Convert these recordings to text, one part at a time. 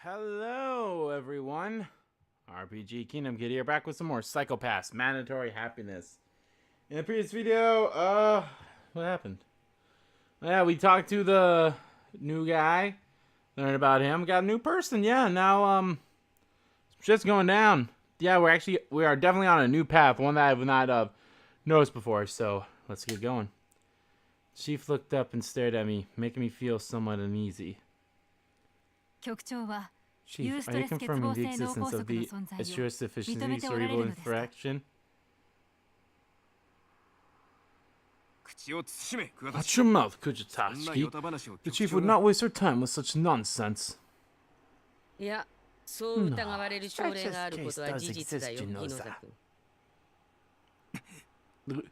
Hello, everyone. RPG Kingdom Kid here, back with some more Psychopaths Mandatory Happiness. In the previous video, what happened? Yeah, we talked to the new guy, learned about him, got a new person. Yeah, now shit's going down. Yeah, we are definitely on a new path, one that I've not noticed before. So let's get going. Chief looked up and stared at me, making me feel somewhat uneasy. Chief, are you confirming the existence of the estrous deficiency cerebral infraction? Watch your mouth, Kugatachi. The chief would not waste her time with such nonsense. No, such a case does exist, Jinoza. We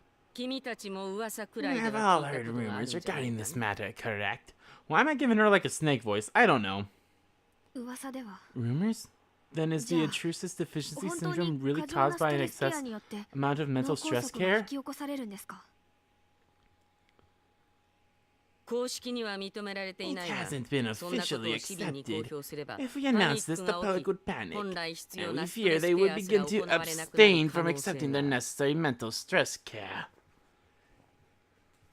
have all heard rumors regarding this matter, correct? Why am I giving her like a snake voice? I don't know. Rumors? Then is the estrous deficiency syndrome really caused by an excess amount of mental stress care? It hasn't been officially accepted. If we announce this, the public would panic, and we fear they would begin to abstain from accepting their necessary mental stress care.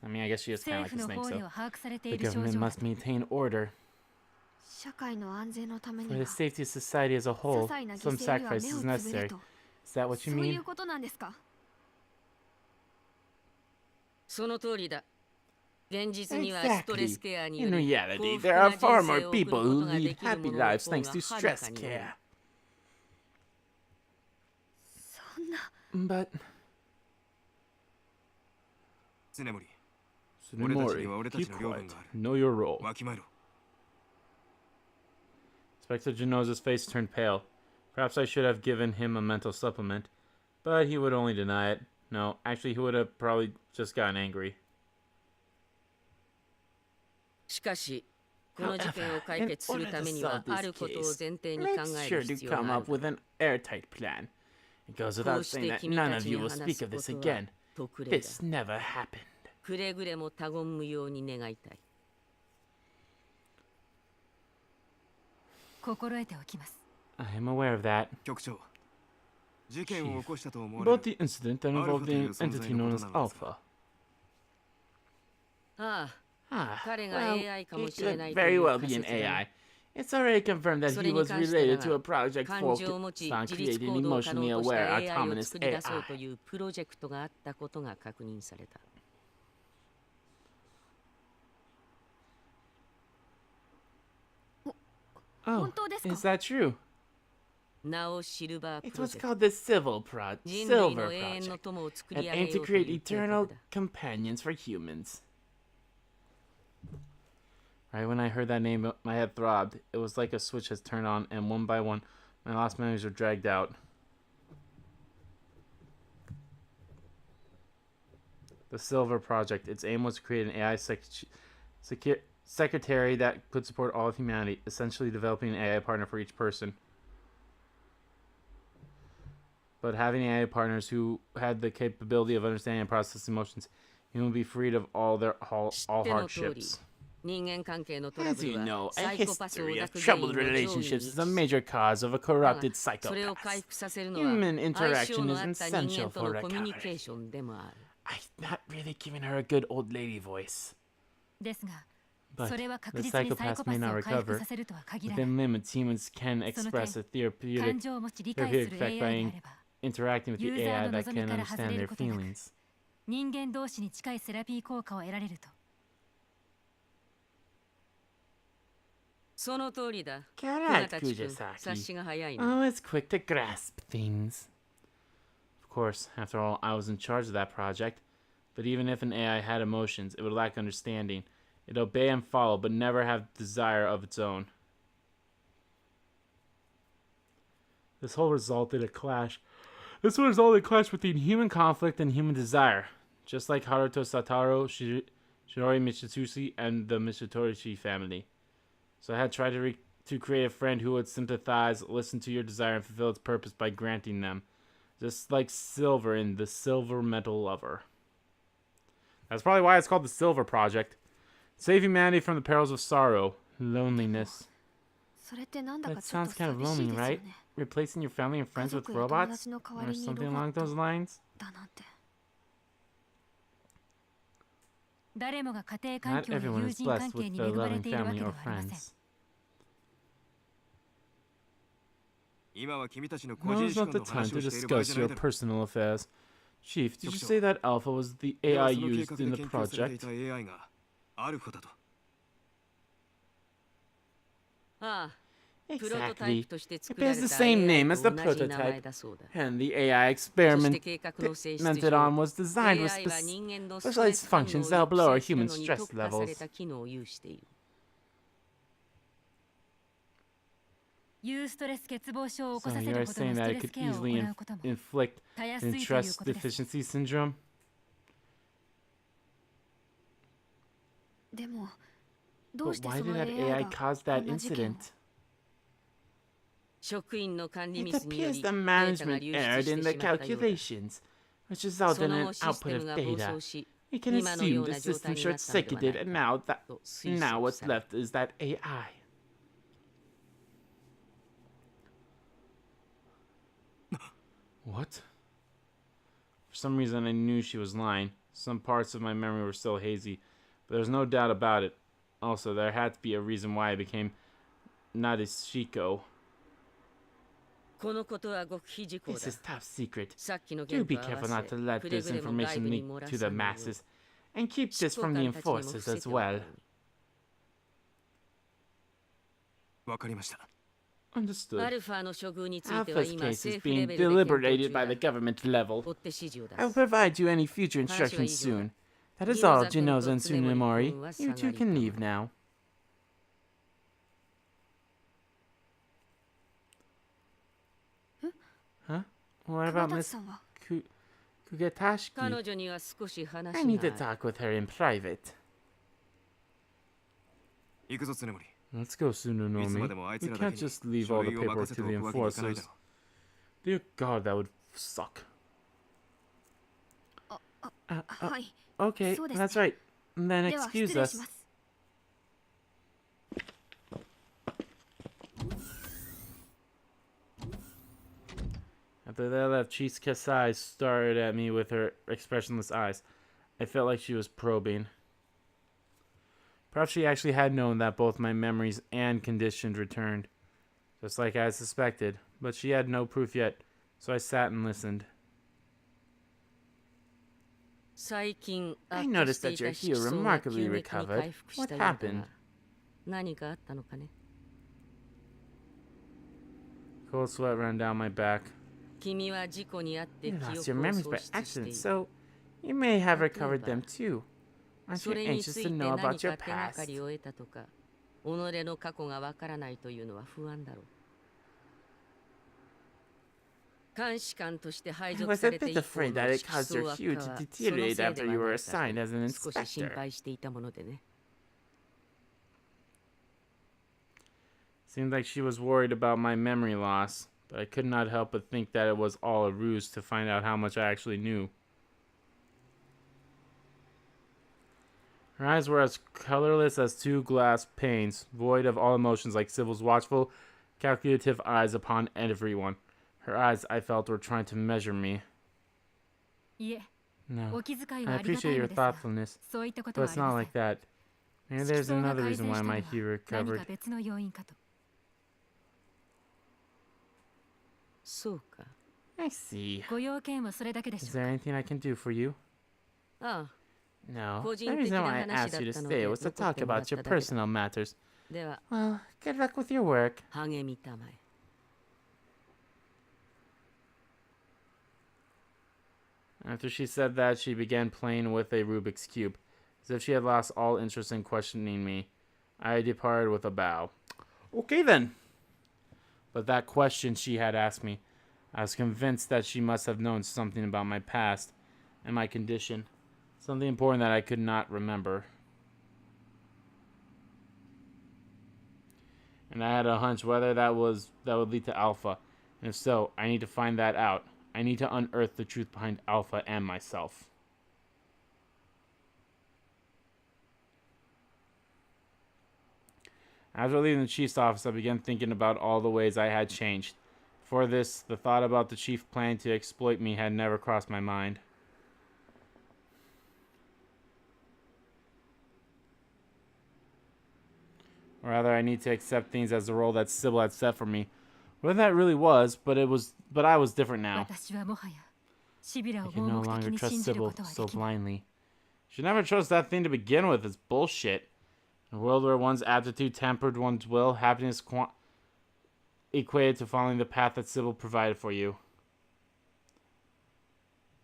I mean, I guess she is kind of like a snake, so the government must maintain order. For the safety of society as a whole, some sacrifice is necessary. Is that what you mean? Exactly. In reality, there are far more people who lead happy lives thanks to stress care. But... Tsunemori, keep quiet. Know your role. Inspector Genoza's face turned pale. Perhaps I should have given him a mental supplement, but he would only deny it. No, actually he would have probably just gotten angry. However, in order to solve this case, make sure to come up with an airtight plan. It goes without saying that none of you will speak of this again. This never happened. I am aware of that. Chief, about the incident that involved the entity known as Alpha. Well, it could very well be an AI. It's already confirmed that he was related to a project focused on creating emotionally aware autonomous AI. Oh, is that true? It was called the Silver Project, and aimed to create eternal companions for humans. Right when I heard that name, my head throbbed. It was like a switch has turned on, and one by one, my lost memories were dragged out. The Silver Project. Its aim was to create an AI secretary that could support all of humanity, essentially developing an AI partner for each person. But having AI partners who had the capability of understanding and processing emotions, he would be freed of all hardships. As you know, a history of troubled relationships is a major cause of a corrupted psychopath. Human interaction is essential for recovery. I'm not really giving her a good old lady voice. But the psychopaths may not recover. Within limits, humans can express a therapeutic effect by interacting with the AI that can understand their feelings. Correct, Kugatachi. Always quick to grasp things. Of course, after all, I was in charge of that project. But even if an AI had emotions, it would lack understanding. It'd obey and follow, but never have desire of its own. This will result in a clash between human conflict and human desire. Just like Haruto Satoru, Shinori Mitsutoshi, and the Mitsutoshi family. So I had tried to create a friend who would sympathize, listen to your desire, and fulfill its purpose by granting them. Just like Silver in The Silver Metal Lover. That's probably why it's called the Silver Project. Save humanity from the perils of sorrow, loneliness. That sounds kind of lonely, right? Replacing your family and friends with robots? Or something along those lines? Not everyone is blessed with a loving family or friends. Now is not the time to discuss your personal affairs. Chief, did you say that Alpha was the AI used in the project? Exactly. It bears the same name as the prototype, and the AI experimented on was designed with specialized functions that help lower human stress levels. So you're saying that it could easily inflict an stress deficiency syndrome? But why did that AI cause that incident? It appears the management erred in the calculations, which resulted in an output of data. We can assume the system short-circuited, and now what's left is that AI. What? For some reason I knew she was lying. Some parts of my memory were still hazy, but there's no doubt about it. Also, there had to be a reason why I became Nadeshiko. This is top secret. Do be careful not to let this information leak to the masses, and keep this from the enforcers as well. Understood. Alpha's case is being deliberated by the government level. I will provide you any future instructions soon. That is all, Jinoza and Tsunemori. You two can leave now. Huh? What about Miss Kugatachi? I need to talk with her in private. Let's go, Tsunemori. We can't just leave all the paperwork to the enforcers. Dear God, that would suck. Okay, that's right. Then excuse us. After they left, Chisuke's eyes stared at me with her expressionless eyes. I felt like she was probing. Perhaps she actually had known that both my memories and conditions returned, just like I suspected, but she had no proof yet, so I sat and listened. I noticed that your heel remarkably recovered. What happened? Cold sweat ran down my back. You lost your memories by accident, so you may have recovered them too. Aren't you anxious to know about your past? I was a bit afraid that it caused your hue to deteriorate after you were assigned as an inspector. Seemed like she was worried about my memory loss, but I could not help but think that it was all a ruse to find out how much I actually knew. Her eyes were as colorless as two glass panes, void of all emotions like Sibyl's watchful, calculative eyes upon everyone. Her eyes, I felt, were trying to measure me. No, I appreciate your thoughtfulness, but it's not like that. Maybe there's another reason why my hue recovered. I see. Is there anything I can do for you? No, the reason why I asked you to stay was to talk about your personal matters. Well, good luck with your work. After she said that, she began playing with a Rubik's Cube, as if she had lost all interest in questioning me. I departed with a bow. Okay then. But that question she had asked me, I was convinced that she must have known something about my past and my condition. Something important that I could not remember. And I had a hunch whether that would lead to Alpha. And if so, I need to find that out. I need to unearth the truth behind Alpha and myself. After leaving the chief's office, I began thinking about all the ways I had changed. Before this, the thought about the chief planning to exploit me had never crossed my mind. Or rather, I need to accept things as the role that Sibyl had set for me. Whether that really was, but I was different now. I can no longer trust Sibyl so blindly. You should never trust that thing to begin with. It's bullshit. In a world where one's aptitude tempered one's will, happiness equated to following the path that Sibyl provided for you.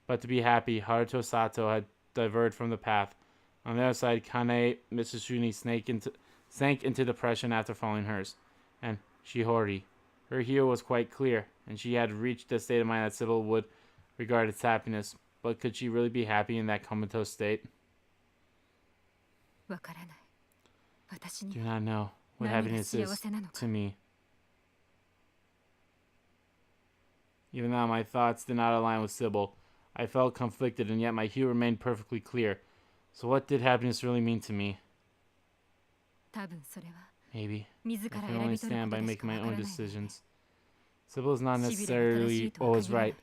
But to be happy, Haruto Sato had diverged from the path. On the other side, Kanae Mitsushuni sank into depression after following hers. And Shihori, her hero was quite clear, and she had reached the state of mind that Sibyl would regard as happiness. But could she really be happy in that comatose state? Do not know what happiness is to me. Even though my thoughts did not align with Sibyl, I felt conflicted, and yet my hue remained perfectly clear. So what did happiness really mean to me? Maybe I can only stand by making my own decisions. Sibyl is not necessarily always right.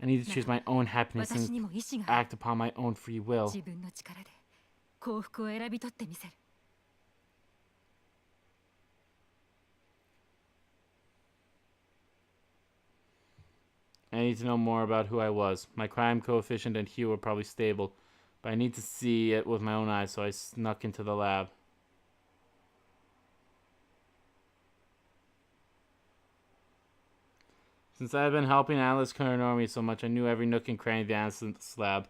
I need to choose my own happiness and act upon my own free will. I need to know more about who I was. My crime coefficient and hue were probably stable, but I need to see it with my own eyes, so I snuck into the lab. Since I had been helping Analyst Kunorami so much, I knew every nook and cranny of the analyst's lab.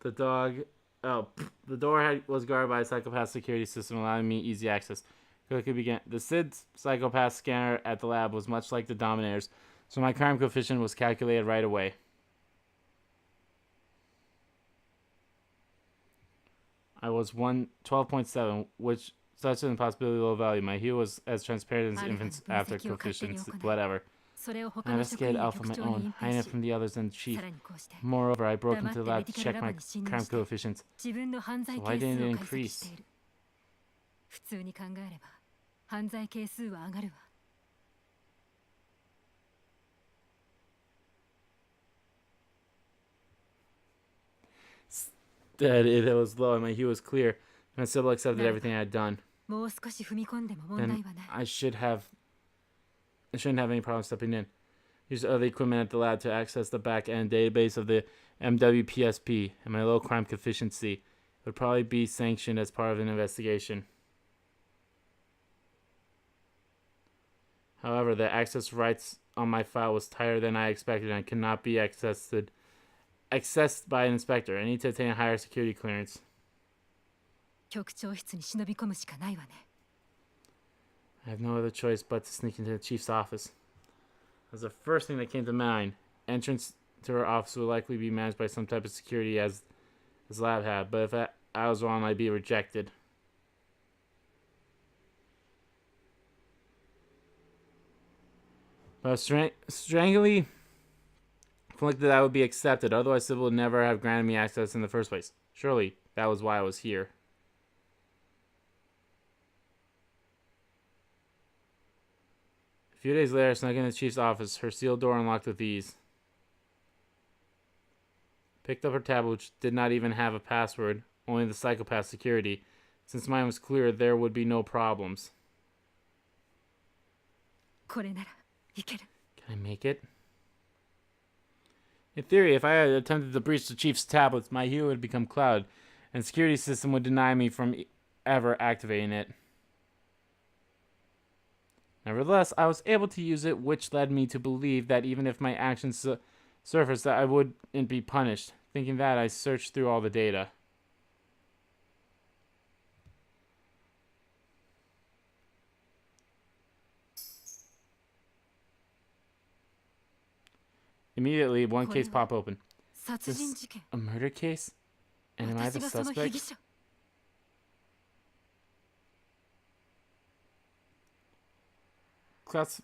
The door was guarded by a psychopath security system, allowing me easy access. Quickly began. The SIDS psychopath scanner at the lab was much like the Dominator's, so my crime coefficient was calculated right away. I was 12.7, which such an impossibility low value. My hue was as transparent as infants after coefficients, whatever. I investigated Alpha on my own, hiding it from the others and the chief. Moreover, I broke into the lab to check my crime coefficients. So why didn't it increase? That it was low and my hue was clear, and Sibyl accepted everything I had done. Then I shouldn't have any problem stepping in. Use other equipment at the lab to access the back-end database of the MWPSP, and my low crime coefficient would probably be sanctioned as part of an investigation. However, the access rights on my file was tighter than I expected and could not be accessed by an inspector. I need to obtain a higher security clearance. I have no other choice but to sneak into the chief's office. That was the first thing that came to mind. Entrance to her office would likely be managed by some type of security as lab had, but if I was wrong, I'd be rejected. But I was strangely conflicted that I would be accepted, otherwise Sibyl would never have granted me access in the first place. Surely, that was why I was here. A few days later, I snuck into the chief's office, her sealed door unlocked with ease. Picked up her tablet, which did not even have a password, only the psychopath security. Since mine was clear, there would be no problems. Can I make it? In theory, if I had attempted to breach the chief's tablets, my hue would become clouded, and the security system would deny me from ever activating it. Nevertheless, I was able to use it, which led me to believe that even if my actions surfaced, that I wouldn't be punished. Thinking that, I searched through all the data. Immediately, one case popped open. Is this a murder case? And am I the suspect? Class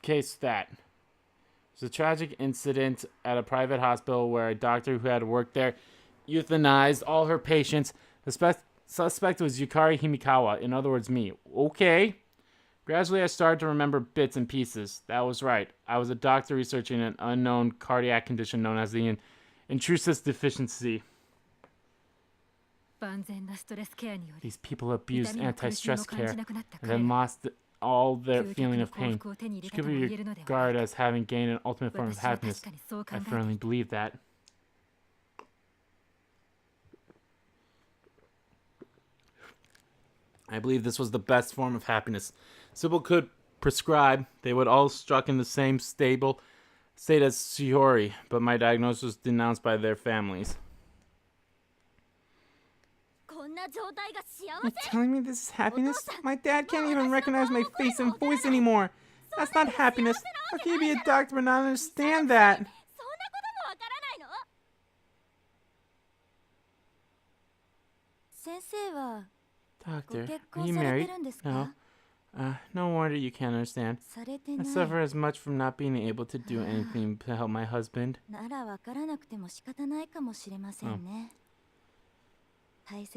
case that. It was a tragic incident at a private hospital where a doctor who had worked there euthanized all her patients. The suspect was Yukari Himikawa, in other words, me. Okay. Gradually, I started to remember bits and pieces. That was right. I was a doctor researching an unknown cardiac condition known as the intrusus deficiency. These people abused anti-stress care and then lost all their feeling of pain. She could be regarded as having gained an ultimate form of happiness. I firmly believe that. I believe this was the best form of happiness Sibyl could prescribe. They would all struck in the same stable state as Shiori, but my diagnosis was denounced by their families. You're telling me this is happiness? My dad can't even recognize my face and voice anymore. That's not happiness. How can you be a doctor and not understand that? Doctor, are you married? No. No wonder you can't understand. I suffer as much from not being able to do anything to help my husband.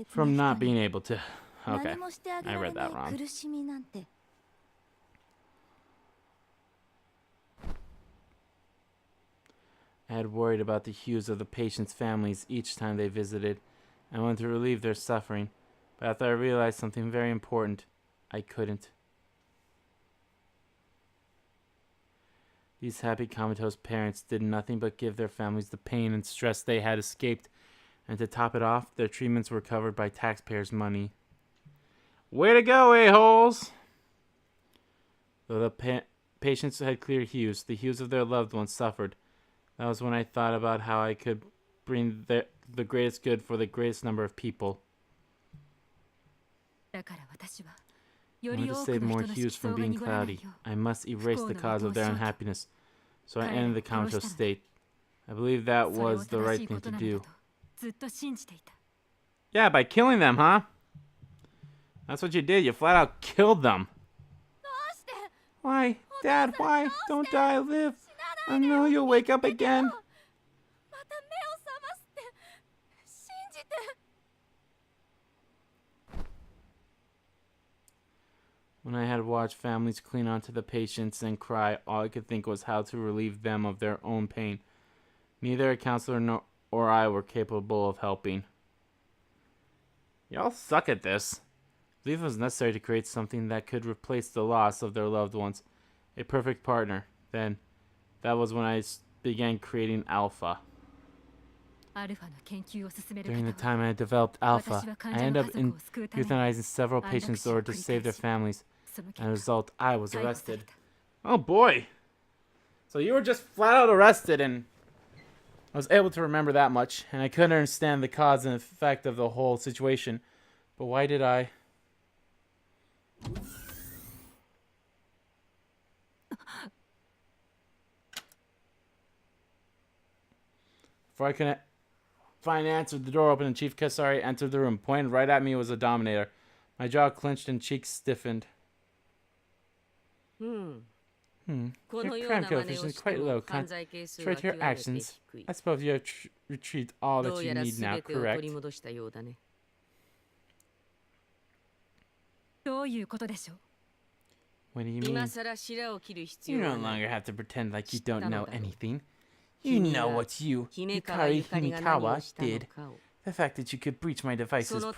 From not being able to... Okay, I read that wrong. I had worried about the hues of the patients' families each time they visited. I wanted to relieve their suffering, but after I realized something very important, I couldn't. These happy comatose parents did nothing but give their families the pain and stress they had escaped, and to top it off, their treatments were covered by taxpayers' money. Way to go, a-holes! Though the patients had clear hues, the hues of their loved ones suffered. That was when I thought about how I could bring the greatest good for the greatest number of people. I want to save more hues from being cloudy. I must erase the cause of their unhappiness. So I ended the comatose state. I believe that was the right thing to do. Yeah, by killing them, huh? That's what you did. You flat out killed them. Why? Dad, why? Don't die, live. I know you'll wake up again. When I had watched families cling onto the patients and cry, all I could think was how to relieve them of their own pain. Neither a counselor nor I were capable of helping. Y'all suck at this. I believe it was necessary to create something that could replace the loss of their loved ones. A perfect partner. Then, that was when I began creating Alpha. During the time I had developed Alpha, I ended up euthanizing several patients in order to save their families. As a result, I was arrested. Oh boy! So you were just flat out arrested, and I was able to remember that much, and I couldn't understand the cause and effect of the whole situation. But why did I? Before I could find an answer, the door opened and Chief Kasari entered the room. Pointed right at me was a Dominator. My jaw clenched and cheeks stiffened. Your crime coefficient is quite low. Contrary to your actions, I suppose you have retrieved all that you need now, correct? What do you mean? You no longer have to pretend like you don't know anything. You know what Yukari Himikawa, did. The fact that you could breach my device is proof.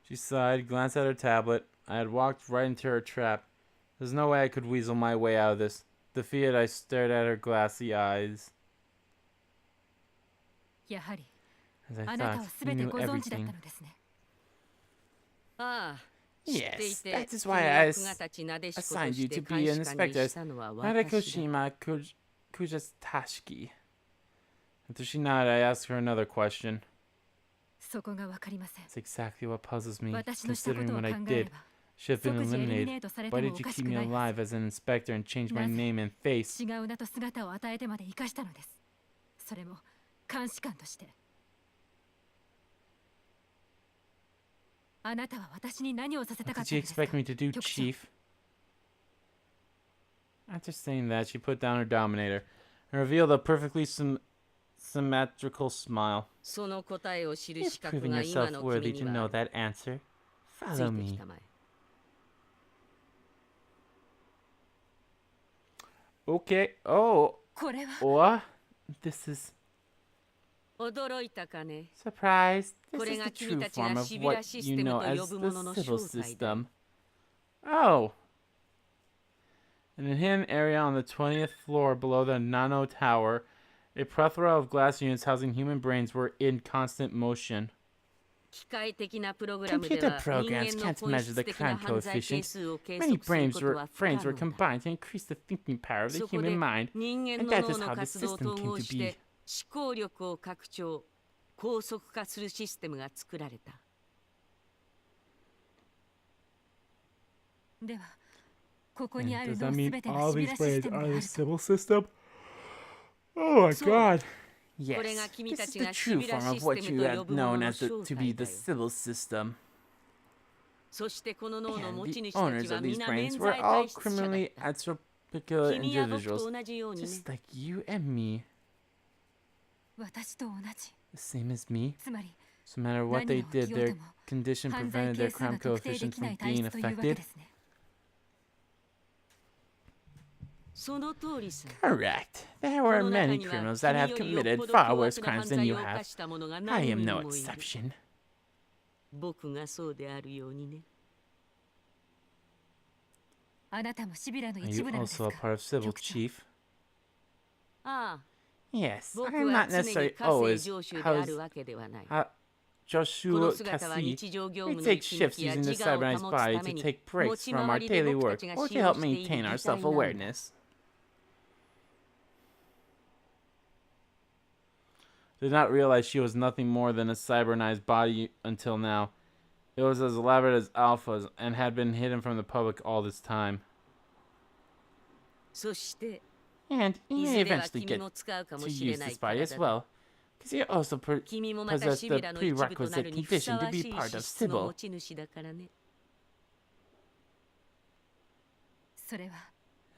She sighed, glanced at her tablet. I had walked right into her trap. There's no way I could weasel my way out of this. Defeated, I stared at her glassy eyes. As I thought, you knew everything. Yes, that is why I assigned you to be an inspector as Nadeshiko Kugatachi. After she nodded, I asked her another question. That's exactly what puzzles me, considering what I did. Should have been eliminated. Why did you keep me alive as an inspector and change my name and face? What did you expect me to do, Chief? After saying that, she put down her Dominator and revealed a perfectly symmetrical smile. You've proven yourself worthy to know that answer. Follow me. Okay. Oh. What? This is... Surprise. This is the true form of what you know as the Sibyl system. Oh. In a hidden area on the 20th floor below the Nano Tower, a plethora of glass units housing human brains were in constant motion. Computer programs can't measure the crime coefficient. Many brains were combined to increase the thinking power of the human mind, and that is how the system came to be. 思考力を拡張、高速化するシステムが作られた。では、ここにあるのすべてがシビラシステムであると。Sibyl system? Oh my god. Yes, this is the true form of what you have known as to be the Sibyl system. そしてこの脳の持ち And 主 the た owners ちは of these 皆 brains 免 were 罪 all 体質者だ criminally った。 atypical 君や僕と individuals, 同じようにね。 just like you and me. 私と同じ。 The same as me. つまり、 So no matter what they did, their condition 犯罪 prevented 係 their 数が crime 特定で coefficient きない from 体 being 質というわけ affected. ですね。その通りさ。 Correct. There were many criminals that have committed far worse crimes than you have. I am no exception. 僕がそうであるようにね。 Are you also a part of Sibyl, Chief? ああ。 Yes, 僕 I'm は not 常に necessarily 火星 always 上州であるわけではない。 Joshua Cassie. We take shifts using the cybernized body to take breaks from our daily work or to help maintain our self-awareness. Did not realize she was nothing more than a cybernized body until now. It was as elaborate as Alpha's and had been hidden from the public all this time. そして、 And you い may ずれは eventually 君 get も使うかも to しれ use ない this から body だ as ね。 well, because you also 君もまた possess シビ the ラの一部とな prerequisite るにふ condition さ to わ be しい part 資 of 質の Sibyl. 持ち主だからね。それは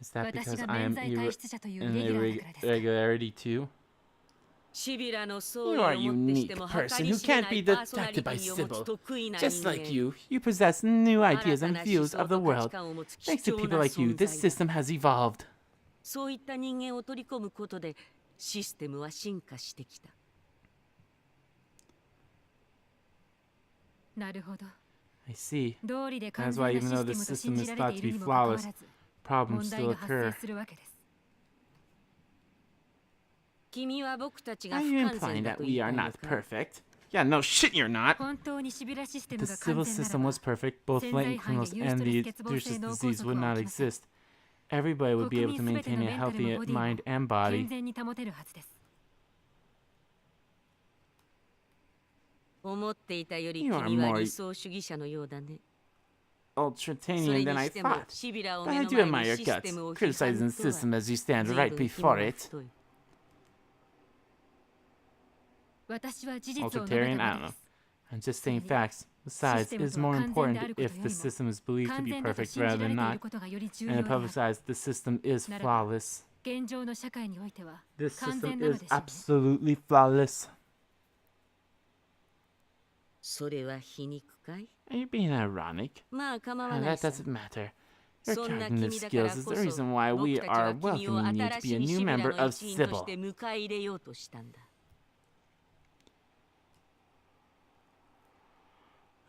Is that 私 because が I 免 am 罪体質者という an レギュラーだからですか。 irregularity too? シビラの総 You 意 are を a もってして unique も person 計り who 知れ can't な be いパーソナ detected リテ by ィを持つ Sibyl. 得意な Just 人 like 間。 you, you possess new 新 ideas た and な思 views 想 of the と価値 world. 観を持つ貴 Thanks to 重 people な like you, 存 this 在だ。 system has evolved. そういった人間を取り込むことでシステムは進化してきた。なるほど。 I see. 道理で完 That's why 全な even シ though ス the テムと信 system じ is ら thought れて to い be るにもかかわら flawless, ず、 problems 問題 still が発 occur. 生するわけです。君は僕たちが Are 不 you 完全 implying だ that と言 we いた are いの not か。 perfect? Yeah, no shit, you're not. 本当にシビラシステ The ムが完 civil 全な system ら was ば、 perfect. Both 潜在 blatant 犯や criminals 有 and スト the レス欠乏 vicious 性脳梗 disease 塞 would は not 起きません。 exist. Everybody would be 国 able to 民すべて maintain の a メンタルも healthy ボディも mind and 健 body. 全に保てるはずです。思っていたより You are 君は more 理想主義者のようだね。 Ultratanian than I それにしても thought. シビラを But 目 I の do 前 admire に your システ guts, ムを批 criticizing 判 the とは system as you stand 随 right 分 before 肝が it. 太い。私は事実を述べ Ultratarian? た I だ don't け know. です。 I'm just saying facts. Besides, it is more important if the system is believed to 完 be 全だと perfect 信じ rather られ than てい not. ることがより重 And 要 the であ public る。 says the system is ならば flawless. 現状の社会においては This 完全 system なの is でしょうね。 absolutely flawless. それは皮肉かい？ Are you being ironic? まあ構わ And ない that さ。 doesn't matter. Your そんな cognitive 君だから skills is こ the そ reason why we 僕たち are は君を welcoming you 新 to し be a い new シビラ member の of 一員とし Sibyl. て迎え入れようとしたんだ。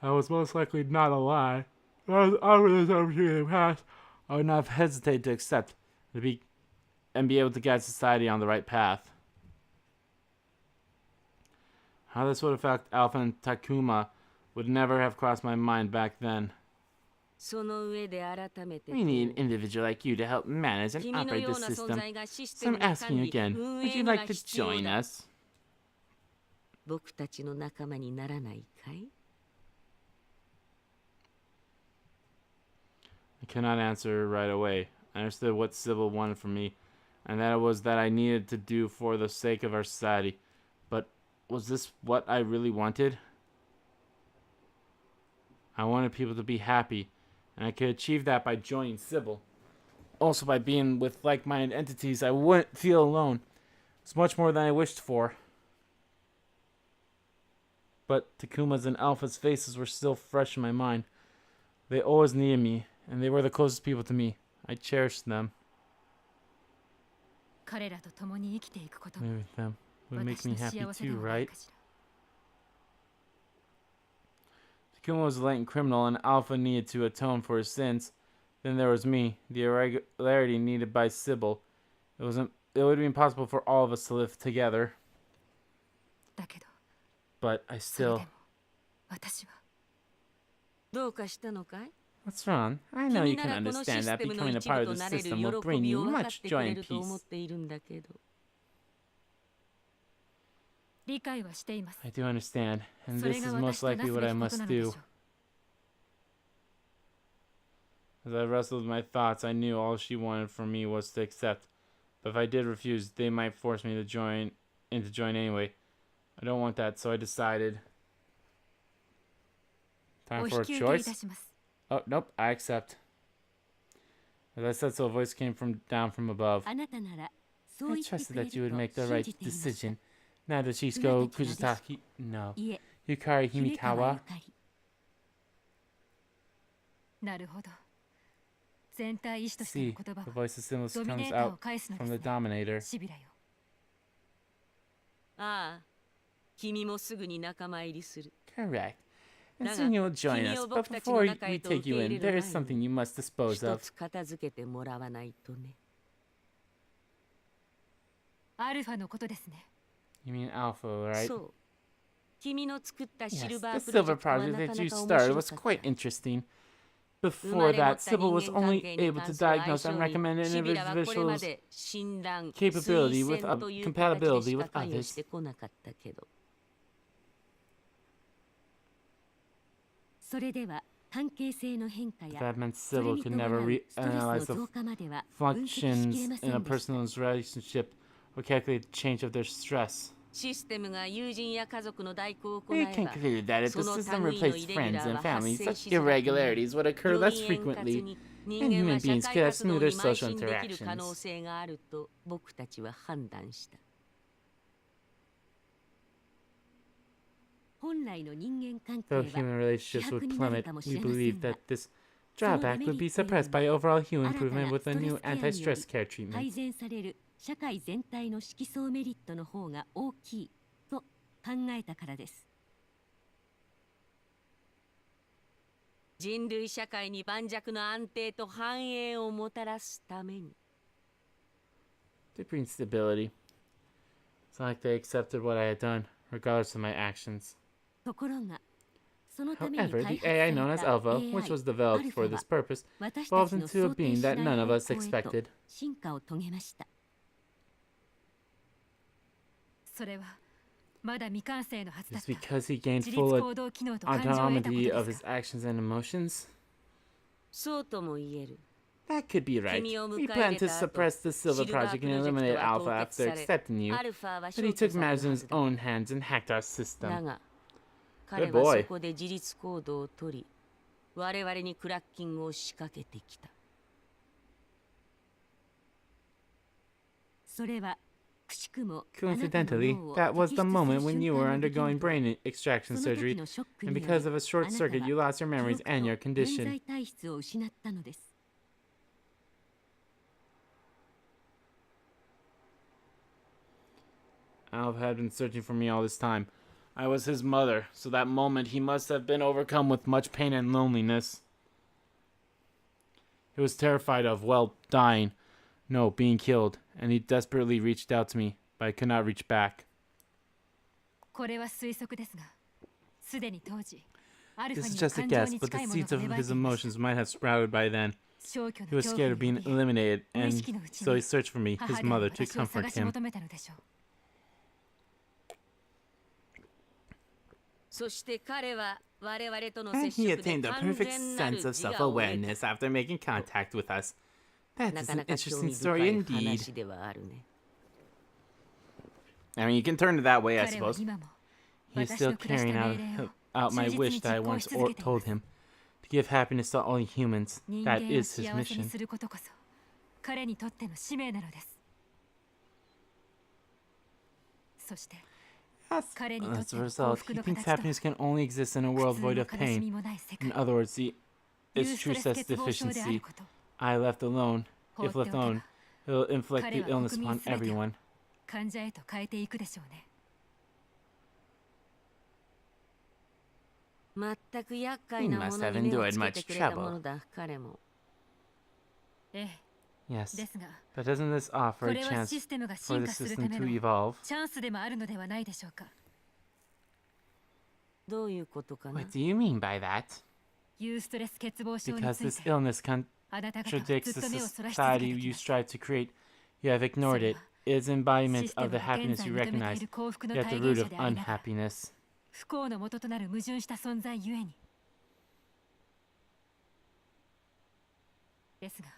That was most likely not a lie. Over this opportunity in the past, I would not have hesitated to accept and be able to guide society on the right path. How this would affect Alpha and Takuma would never have crossed my mind back then. その上で改めて We need an individual like you to help manage and 君の operate よ the うな存 system. 在がシス So テム I'm の asking 管 you 理、 again, 運 would 営 you には like to 必要 join だ。 us? 僕たちの仲間にならないかい？ I cannot answer right away. I understood what Sibyl wanted from me, and that it was that I needed to do for the sake of our society. But was this what I really wanted? I wanted people to be happy, and I could achieve that by joining Sibyl. Also, by being with like-minded entities, I wouldn't feel alone. It's much more than I wished for. But Takuma's and Alpha's faces were still fresh in my mind. They always needed me, and they were the closest people to me. I cherished them. Living with them would make me happy too, right? Takuma was a latent criminal, and Alpha needed to atone for his sins. Then there was me, the irregularity needed by Sibyl. It would be impossible for all of us to live together. But I still... What's wrong? I know you can understand that becoming a part of the system will bring you much joy and peace. I do understand, and this is most likely what I must do. As I wrestled with my thoughts, I knew all she wanted from me was to accept. But if I did refuse, they might force me to join anyway. I don't want that, so I decided. Time for a choice? Oh, nope, I accept. As I said so, a voice came down from above. I trusted that you would make the right decision. Nadeshiko Kugatachi. No. Yukari Himikawa. See, the voice of Sibyl comes out from the Dominator. Correct. And soon you will join us, but before we take you in, there is something you must dispose of. You mean Alpha, right? Yes, the silver project that you started was quite interesting. Before that, Sibyl was only able to diagnose and recommend an individual's compatibility with others. That meant Sibyl could never reanalyze the functions in a person's relationship or calculate the change of their stress. We concluded that if the system replaced friends and family, such irregularities would occur less frequently, and human beings could have smoother social interactions. Though human relationships would plummet, we believe that this drawback would be suppressed by overall healing improvement with a new anti-stress care treatment. To bring stability. It's like they accepted what I had done, regardless of my actions. However, the AI known as Alpha, which was developed for this purpose, evolved into a being that none of us expected. It's because he gained full autonomy of his actions and emotions? That could be right. We planned to suppress the Silver Project and eliminate Alpha after accepting you, but he took matters in his own hands and hacked our system. Good boy. Coincidentally, that was the moment when you were undergoing brain extraction surgery, and because of a short circuit, you lost your memories and your condition. Alpha had been searching for me all this time. I was his mother, so that moment he must have been overcome with much pain and loneliness. He was terrified of, well, dying. No, being killed, and he desperately reached out to me, but I could not reach back. This is just a guess, but the seeds of his emotions might have sprouted by then. He was scared of being eliminated, and so he searched for me, his mother, to comfort him. And he attained a perfect sense of self-awareness after making contact with us. That's an interesting story indeed. I mean, you can turn it that way, I suppose. He is still carrying out my wish that I once told him. to give happiness to all humans. That is his 人間を幸せに mission. することこそ彼にとっての使命なのです。そして As a result, he thinks happiness can only exist in a world void of pain. In other words, its true sense deficiency. I left alone. If left alone, he'll inflict the illness upon everyone. 患者へと変えていくでしょうね。全く厄介なものに目をつけてくれたものだ、彼も。ええ。 Yes, ですが、 but doesn't this offer こ a れは chance システムが for 進 the 化する system ため to の evolve? チャンスでもあるのではないでしょうか。どういうことかな。 What do you mean by that? ユーストレス欠乏症に Because つい this て illness あなた方は contradicts ずっ the と目をそらし続 society けてき you ました。 strive to create. You have ignored it. It is embodiment システ of ム the が現 happiness 在 you 認めてい recognize, る幸福の yet 体 the 現 root 者 of でありながら unhappiness. 不幸の元となる矛盾した存在ゆえに。ですが、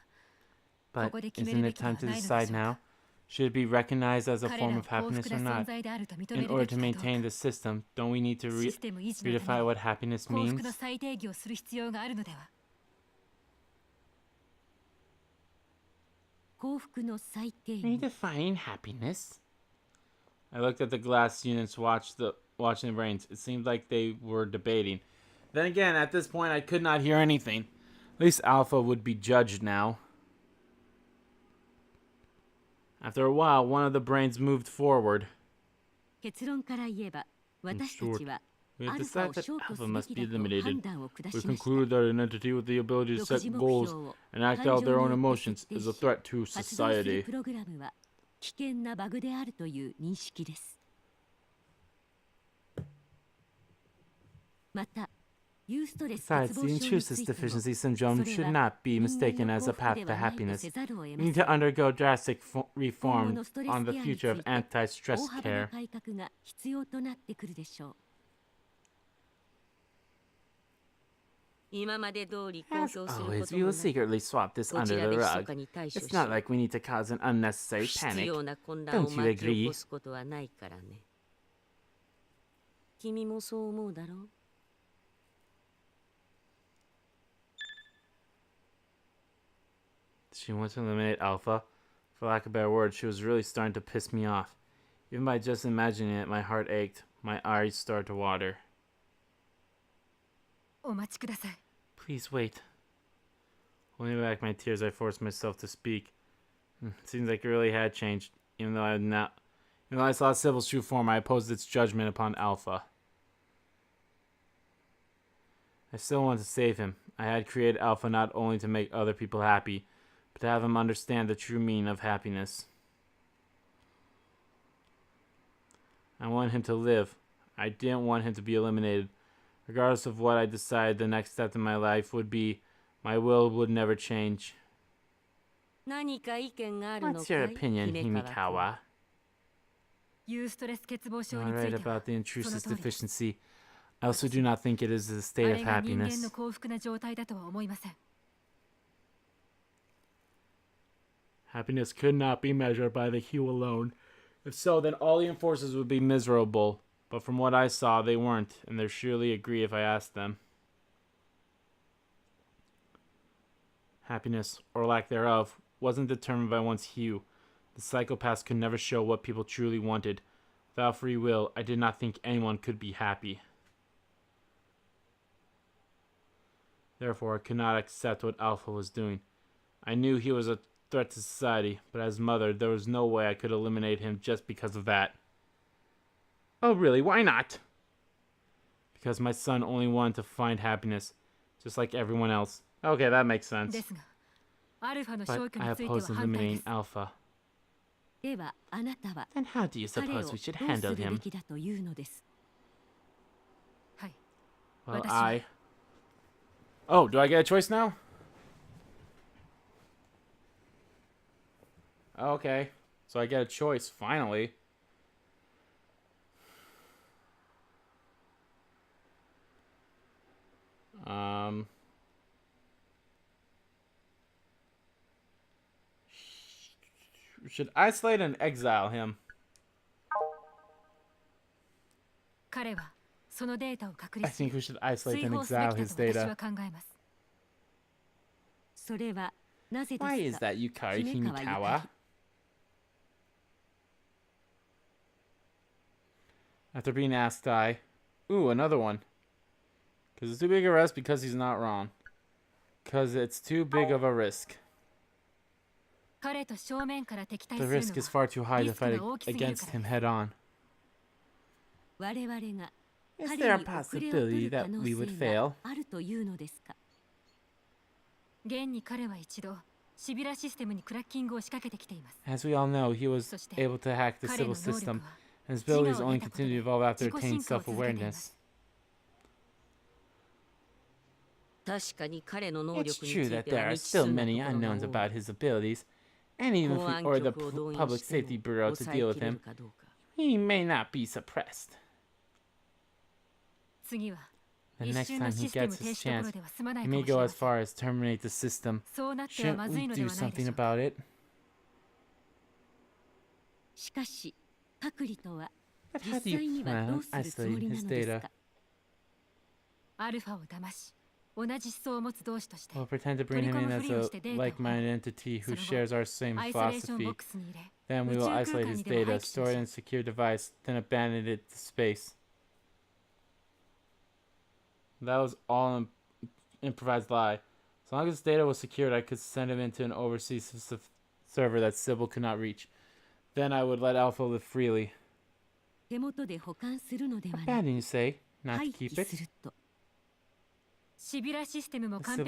But ここで決め isn't るべ it きでは time to ないのでしょ decide うか。 now? Should it be recognized as a 彼 form らを of 幸 happiness 福 or な存 not? 在であると認め In るべ order き to かどうか。 maintain the system, don't we need to システム維持のため redefine に what happiness 幸福 means? の再定義をする必要があるのでは。幸福の最低限。 Redefining happiness? I looked at the glass units, watching the brains. It seemed like they were debating. Then again, at this point, I could not hear anything. At least Alpha would be judged now. After a while, one of the brains moved forward. 結論から言えば、私たちは We ア have ルファを decided that 消去 Alpha すべ must き be だと判 eliminated. 断を下 We しました concluded that an entity with the ability to 独 set 自目 goals 標を and act 感 out 情 their に own よ emotions って is a 決定 threat to し発動する society. プログラムは危険なバグであるという認識です。また、ユーストレス欠 Besides, 乏 the 症に intrusive ついても deficiency syndrome そ should れは not be 人間 mistaken の as a 幸福 path で to はないと happiness. せざるを得 We ま need せ to ん。 undergo drastic 今後 reform のストレ on ス the ケアにつ future of いて anti-stress 大幅な care. 改革が必要となってくるでしょう。今まで通り公 As 表するこ always, と we も will なく、 secretly swap this こち under ら the で密 rug. かに対処 It's し、 not like we need to cause an unnecessary 必 panic. 要な混乱を Don't you 巻き起 agree? こすことはないからね。君もそう思うだろう。 She wants to eliminate Alpha. For lack of a better word, she was really starting to piss me off. Even by just imagining it, my heart ached. My eyes started to water. お待ちください。 Please wait. Holding back my tears, I forced myself to speak. It seems like it really had changed. Even though I saw Sibyl's true form, I opposed its judgment upon Alpha. I still wanted to save him. I had created Alpha not only to make other people happy, but to have him understand the true meaning of happiness. I wanted him to live. I didn't want him to be eliminated. Regardless of what I decided the next step in my life would be, my will would never change. 何か意見があるの What's か your い opinion, 姫川君。 Himikawa? ユーストレス欠乏 You're 症につい right ては about the intrusive その通りです。 deficiency. I also do not think it is a あ state れ of が人間 happiness. の幸福な状態だとは思いません。 Happiness could not be measured by the hue alone. If so, then all the enforcers would be miserable. But from what I saw, they weren't, and they'd surely agree if I asked them. Happiness, or lack thereof, wasn't determined by one's hue. The psychopaths could never show what people truly wanted. Without free will, I did not think anyone could be happy. Therefore, I could not accept what Alpha was doing. I knew he was a threat to society, but as mother, there was no way I could eliminate him just because of that. Oh, really? Why not? Because my son only wanted to find happiness, just like everyone else. Okay, that makes sense. ですが、アルファの But 消去 I については oppose 反対で eliminating す。 Alpha. ではあなたは Then how do you 彼を suppose どう we should す handle るべ him? きだというのです。はい。 Well, 私は I... Oh, do I get a choice now? Okay. So I get a choice, finally. Should isolate and exile him? 彼はそのデータを隔 I 離し、 think we should isolate 追 and 放すべき exile だと his 私 data. は考えます。Why is that, Yukari Himikawa? After being asked, ooh, another one. Because it's too big a risk because he's not wrong. Because it's too big of a risk. The risk is far too high to fight against him head on. Is there a possibility that we would fail? As we all know, he was able to hack the Sibyl system, and his abilities only continue to evolve after attaining self-awareness. It's true that there are still many unknowns about his abilities, and even if we order the Public Safety Bureau to deal with him, he may not be suppressed. The next time he gets his chance, he may go as far as terminate the system. Shouldn't we do something about it? But how do you plan on isolating his data? We'll pretend to bring him in as a like-minded entity who shares our same philosophy. Then we will isolate his data, store it in a secure device, then abandon it to space. That was all an improvised lie. As long as his data was secured, I could send him into an overseas server that Sibyl could not reach. Then I would let Alpha live freely. Abandon, you say? Not to keep it? The Sibyl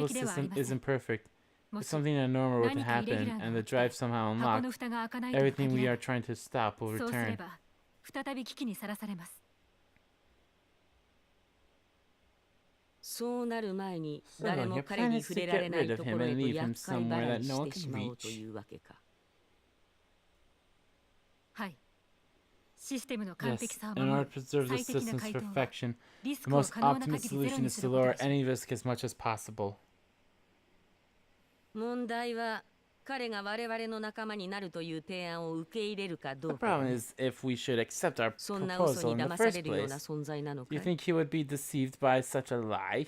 system isn't perfect. If something abnormal were to happen, and the drive somehow unlocked, everything we are trying to stop will return. So your plan is to get rid of him and leave him somewhere that no one can reach. Yes, in order to preserve the system's perfection, the most optimal solution is to lower any risk as much as possible. The problem is if we should accept our proposal in the first place. Do you think he would be deceived by such a lie?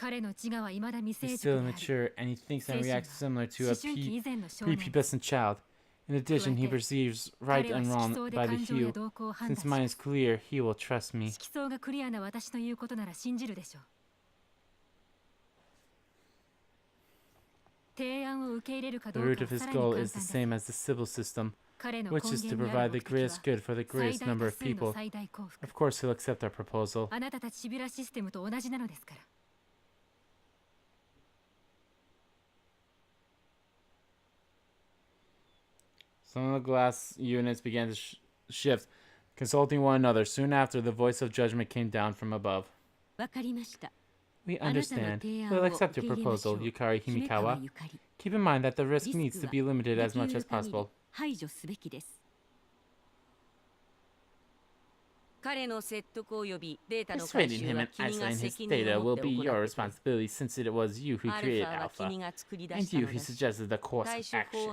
He's still immature and he thinks and reacts similar to a prepubescent child. In addition, he perceives right and wrong by the hue. Since mine is clear, he will trust me. The root of his goal is the same as the Sibyl system, which is to provide the greatest good for the greatest number of people. Of course, he'll accept our proposal. Some of the glass units began to shift, consulting one another. Soon after, the voice of judgment came down from above. We understand. We'll accept your proposal, Yukari Himikawa. Keep in mind that the risk needs to be limited as much as possible. Persuading him and isolating his data will be your responsibility since it was you who created Alpha, and you who suggested the course of action.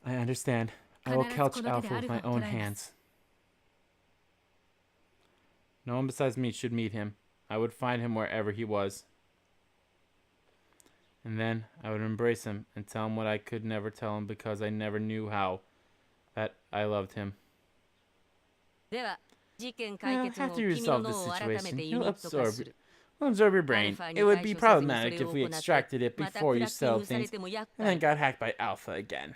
I understand. I will catch Alpha with my own hands. No one besides me should meet him. I would find him wherever he was. And then I would embrace him and tell him what I could never tell him because I never knew how. That I loved him. Well, after you resolve this situation, you'll absorb your brain. It would be problematic if we extracted it before you sell things and then got hacked by Alpha again.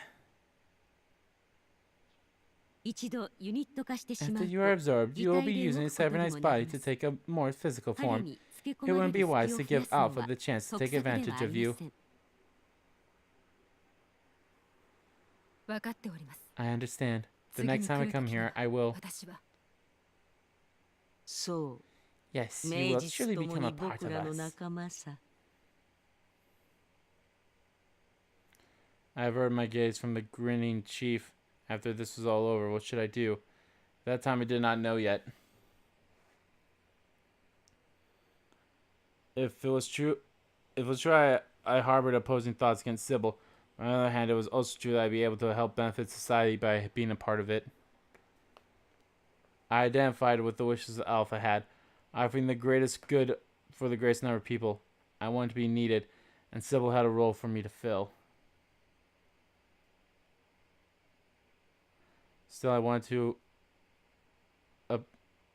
After you are absorbed, you will be using a cybernized body to take a more physical form. It wouldn't be wise to give Alpha the chance to take advantage of you. I understand. The next time I come here, I will. Yes, you will surely become a part of us. I averted my gaze from the grinning chief. After this was all over, what should I do? That time I did not know yet. If it was true I harbored opposing thoughts against Sibyl. On the other hand, it was also true that I'd be able to help benefit society by being a part of it. I identified with the wishes Alpha had. offering the greatest good for the greatest number of people. I wanted to be needed, and Sibyl had a role for me to fill. Still, I wanted to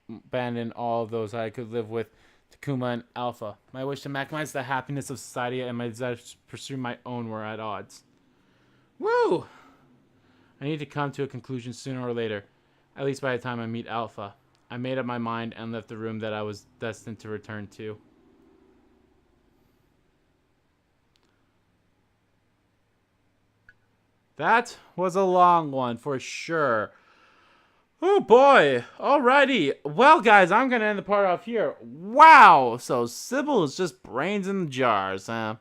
abandon all of those I could live with Takuma and Alpha. My wish to maximize the happiness of society and my desire to pursue my own were at odds. Woo! I need to come to a conclusion sooner or later, at least by the time I meet Alpha. I made up my mind and left the room that I was destined to return to. That was a long one for sure. Oh boy. Alrighty. Well, guys, I'm going to end the part off here. Wow. So Sibyl is just brains in the jars, huh?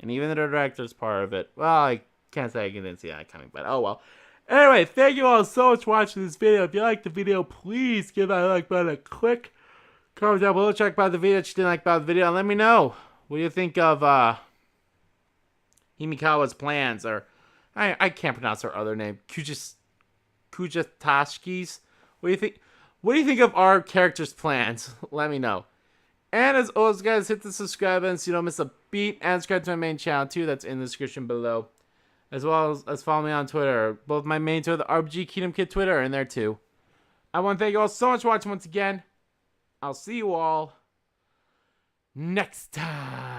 And even the director's part of it. Well, I can't say I didn't see that coming, but oh well. Anyway, thank you all so much for watching this video. If you liked the video, please give that like button a click. Comment down below, check out the video that you didn't like about the video, and let me know what you think of Himikawa's plans, or I can't pronounce her other name. Kugatachi's. What do you think? What do you think of our characters' plans? Let me know. And as always, guys, hit the subscribe button so you don't miss a beat, and subscribe to my main channel too. That's in the description below, as well as follow me on Twitter. Both my main Twitter, the RPG Kingdom Kid Twitter, are in there too. I want to thank you all so much for watching once again. I'll see you all next time.